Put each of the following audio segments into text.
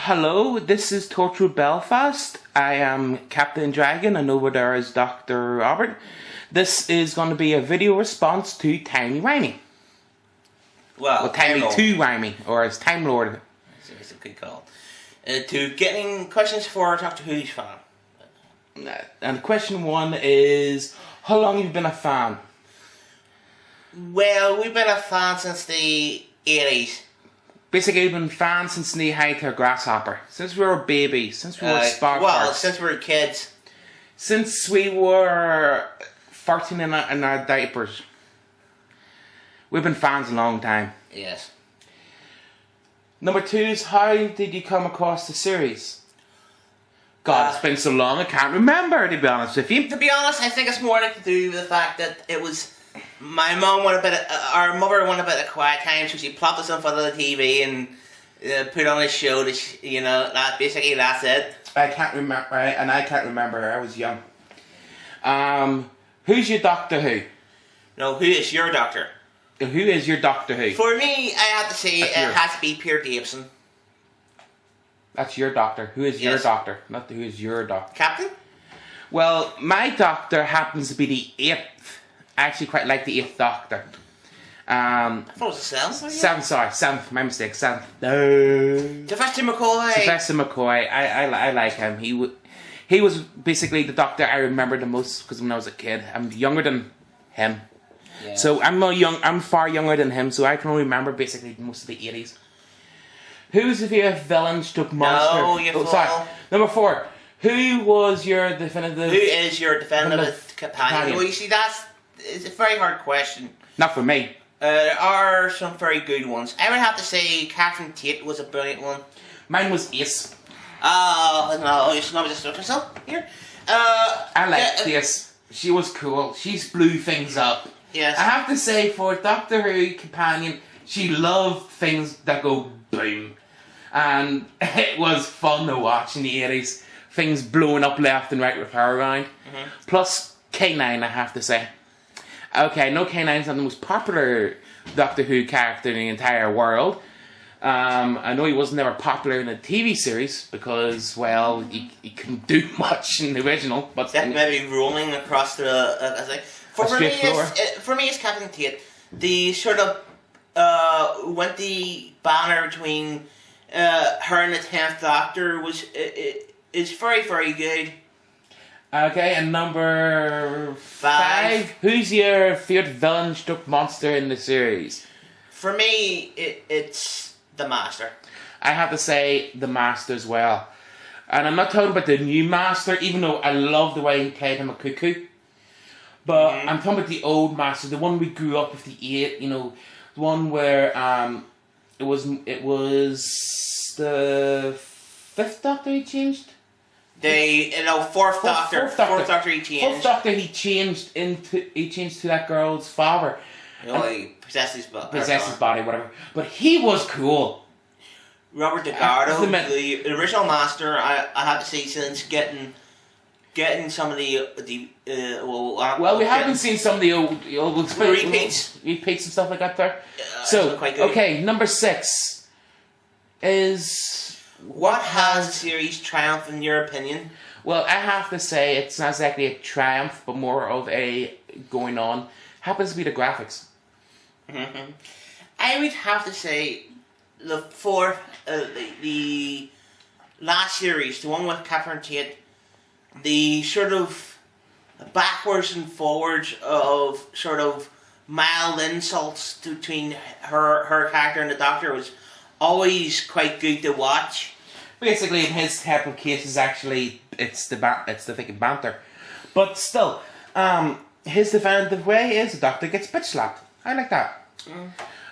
Hello, this is Torchwoodbelfast. I am Captain Dragon and over there is Dr. Robert. This is going to be a video response to Timey Wimey. Well, Timey 2 Wimey, or as Time Lord. It's a good call. To getting questions for Doctor Who's fan. And question 1 is, how long have you been a fan? Well, we've been a fan since the 80s. Basically, we've been fans since knee high to a grasshopper. Since we were babies. Since we were spark Well, farts. since we were kids. Since we were farting in our diapers. We've been fans a long time. Yes. Number 2 is, how did you come across the series? God, it's been so long, I can't remember, to be honest with you. To be honest, I think it's more to do with the fact that it was... My mum wanted our mother wanted a bit of quiet time, so she plopped us in front of the TV and put on a show that, basically that's it. I can't remember, and I can't remember, I was young. Who's your Doctor Who? No, who is your doctor? Who is your Doctor Who? For me, I have to say it has to be Peter Davison. That's your doctor. Who is your doctor? Not who is your doctor. Captain? Well, my doctor happens to be the 8th. I actually quite like the 8th Doctor. I thought it was the 7th. 7th, my mistake, 7th. No. Professor McCoy. Professor McCoy, I like him. He was basically the Doctor I remember the most, because when I was a kid, I'm younger than him. Yeah. So I'm far younger than him, so I can only remember basically most of the 80s. Who's your villain stroke monster? No, you fool. Sorry. Number 4. Who was your definitive... Who is your definitive companion? Well, you see, it's a very hard question. Not for me. There are some very good ones. I would have to say Catherine Tate was a brilliant one. Mine was Ace. Oh, no, you should not just yourself here. I like Ace. She was cool. She blew things up. Yes. I have to say, for Doctor Who companion, she loved things that go boom. And it was fun to watch in the 80s. Things blowing up left and right with her around. Plus K9, I have to say. Okay, I know K9's not the most popular Doctor Who character in the entire world. I know he wasn't ever popular in the TV series because, well, he couldn't do much in the original. But maybe rolling across the for me, it's Captain Tate. The sort of went the banner between her and the 10th Doctor is very, very good. Okay, and number 5. Who's your favourite villain stroke monster in the series? For me, it's the Master. I have to say the Master as well. And I'm not talking about the new Master, even though I love the way he played him a cuckoo. But I'm talking about the old Master, the one we grew up with, the 8, the one where it was the 5th Doctor he changed? Fourth Doctor he changed. Fourth Doctor he changed to that girl's father. He possessed his body, whatever. But he was cool. Robert DeGardo, the original Master, I have to say, since getting some of the we haven't seen some of the old repeats and stuff like that there. So quite good. Okay, number 6 is. What has the series triumphed in your opinion? Well, I have to say it's not exactly a triumph, but more of a going on. Happens to be the graphics. I would have to say the last series, the one with Catherine Tate, the sort of backwards and forwards of sort of mild insults between her character and the Doctor was always quite good to watch. Basically, in his type of cases, actually, it's the thick banter. But still, his definitive way is the Doctor gets bitch slapped. I like that.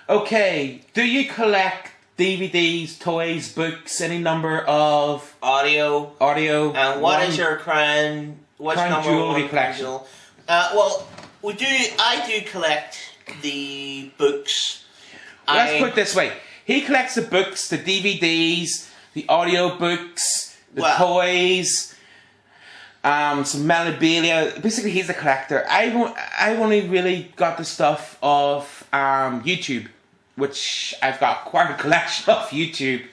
Okay, do you collect DVDs, toys, books, any number of audio? And what is your crown? What's crown number jewelry 1 collection? Well, I do collect the books. Let's put it this way. He collects the books, the DVDs, the audio books, the toys, some memorabilia. Basically, he's a collector. I've only really got the stuff of YouTube, which I've got quite a collection of YouTube.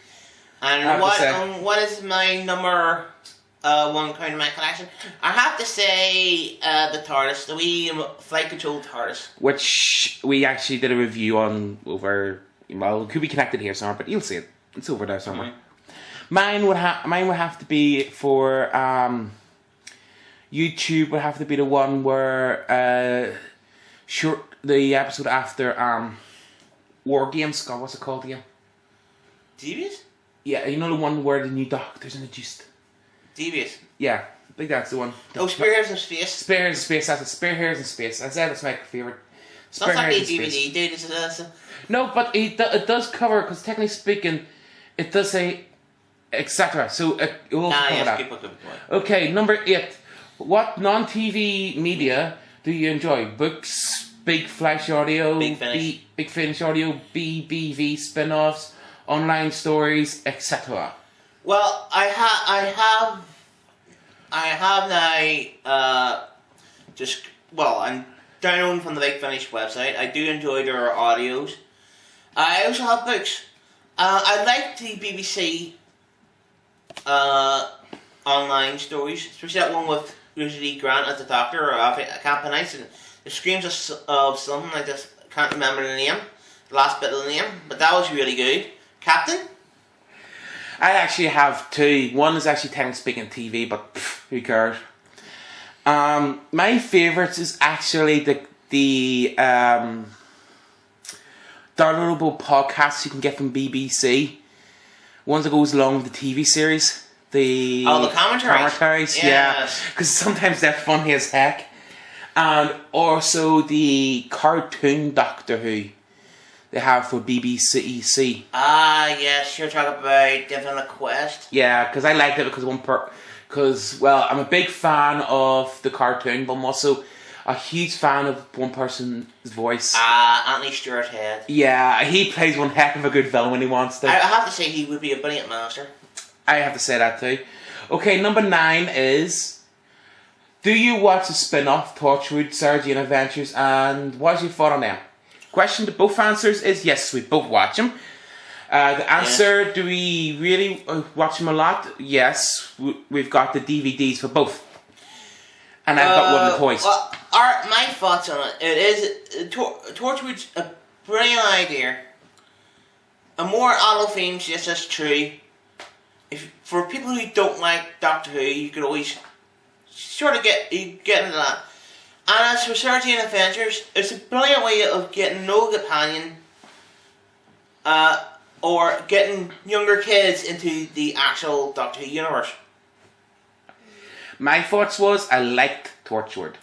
And what is my number one kind of my collection? I have to say the TARDIS, the wee flight control TARDIS. Which we actually did a review on over, well, it could be connected here somewhere, but you'll see it. It's over there somewhere. Mine would have to be for YouTube. Would have to be the one where the episode after War Games. God, what's it called again? Devious? Yeah, you know the one where the new Doctor's introduced. Devious. Yeah, I think that's the one. Oh, Spearheads in Space. Spearheads in Space. That's it. Spearheads in Space. I said that's my favourite. It's not like a DVD, dude. It's no, but it does cover, because technically speaking, it does say etc. So it will cover that. Good. Okay, number 8. What non-TV media do you enjoy? Books, Big Flash Audio, Big Finish Audio, BBV spin-offs, online stories, etc. Well, I have now I'm downloading from the Big Finish website. I do enjoy their audios. I also have books. I like the BBC online stories, especially that one with Richard E. Grant as the Doctor, or I can't pronounce it. It screams of something, I just can't remember the name, the last bit of the name, but that was really good. Captain? I actually have 2. One is actually technically speaking TV, but who cares? My favourites is actually the downloadable podcasts you can get from BBC. Ones that goes along with the TV series. The commentaries, yeah. Because sometimes they're funny as heck. And also the cartoon Doctor Who they have for BBC. Ah, yes, you're talking about Different Quest. Yeah, because I liked it because well, I'm a big fan of the cartoon, but I'm also a huge fan of one person's voice. Anthony Stewart Head. Yeah, he plays one heck of a good villain when he wants to. I have to say he would be a brilliant master. I have to say that too. Okay, number 9 is, do you watch the spin-off Torchwood Sargent Adventures, and what's your thought on them? Question to both answers is yes, we both watch them. The answer, do we really watch them a lot? Yes, we've got the DVDs for both. And I've got one of the toys. Well, my thoughts on it Torchwood's a brilliant idea. A more adult themes, yes, that's true. For people who don't like Doctor Who, you could always sort of get into that. And as for Sargent Adventures, it's a brilliant way of getting no companion, or getting younger kids into the actual Doctor Who universe. My thoughts was I liked Torchwood.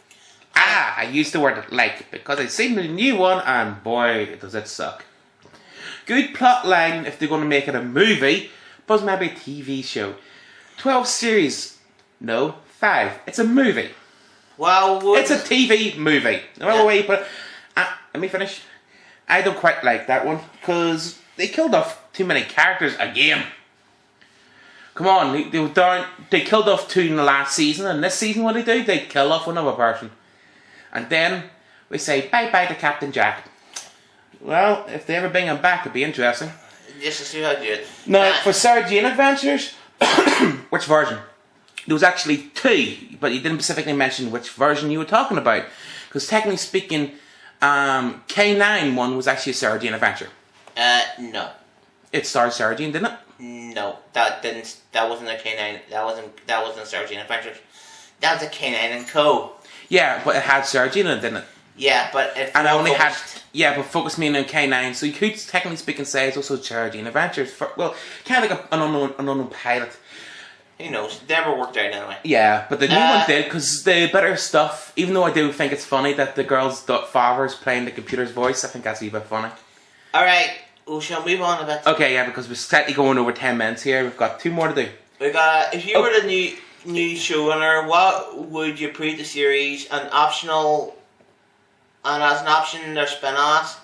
I used the word like because I seen the new one and boy does it suck. Good plot line if they're going to make it a movie, but maybe a TV show. 12 series, no, 5. It's a movie. Well, it's a TV movie. No matter way you put it. Let me finish. I don't quite like that one because they killed off too many characters again. Come on, they killed off 2 in the last season, and this season what do? They kill off another person. And then we say bye-bye to Captain Jack. Well, if they ever bring him back, it'd be interesting. Just to see how good. Now, for Sargent Adventures, which version? There was actually 2, but you didn't specifically mention which version you were talking about. Because technically speaking, K9 one was actually a Sargent Adventure. No. It starred Sargent, didn't it? No, that didn't. That wasn't a K9. That wasn't Sargent Adventures. That was a K9 and Co. Yeah, but it had Sargent in it, didn't it? Yeah, but and I only had but focus me on K9, so you could technically speaking say it's also Sargent Adventures. Well, kind of like an unknown pilot. Who knows? It never worked out anyway. Yeah, but the new one did because the better stuff. Even though I do think it's funny that the girl's father is playing the computer's voice, I think that's a bit funny. All right. We shall move on a bit. Okay, yeah, because we're slightly going over 10 minutes here. We've got 2 more to do. We got. If you were the new showrunner, what would you put the series? An optional, and as an option, their spin-offs.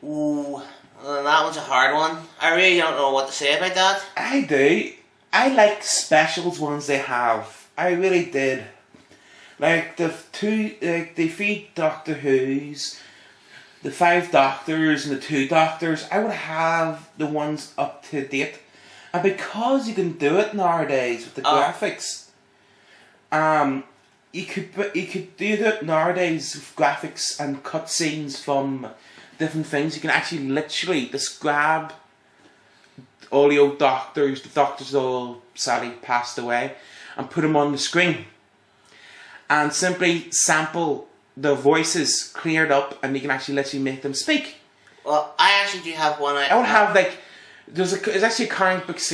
Ooh, well, that one's a hard one. I really don't know what to say about that. I do. I like specials ones they have. I really did. Like the 3 Doctor Who's. The 5 Doctors and the 2 Doctors, I would have the ones up to date. And because you can do it nowadays with the graphics, you could do it nowadays with graphics and cutscenes from different things. You can actually literally describe all the old doctors. The doctors all sadly passed away, and put them on the screen, and simply sample the voices cleared up, and you can actually literally make them speak. Well, I actually do have one. I would have like there's actually a comic book series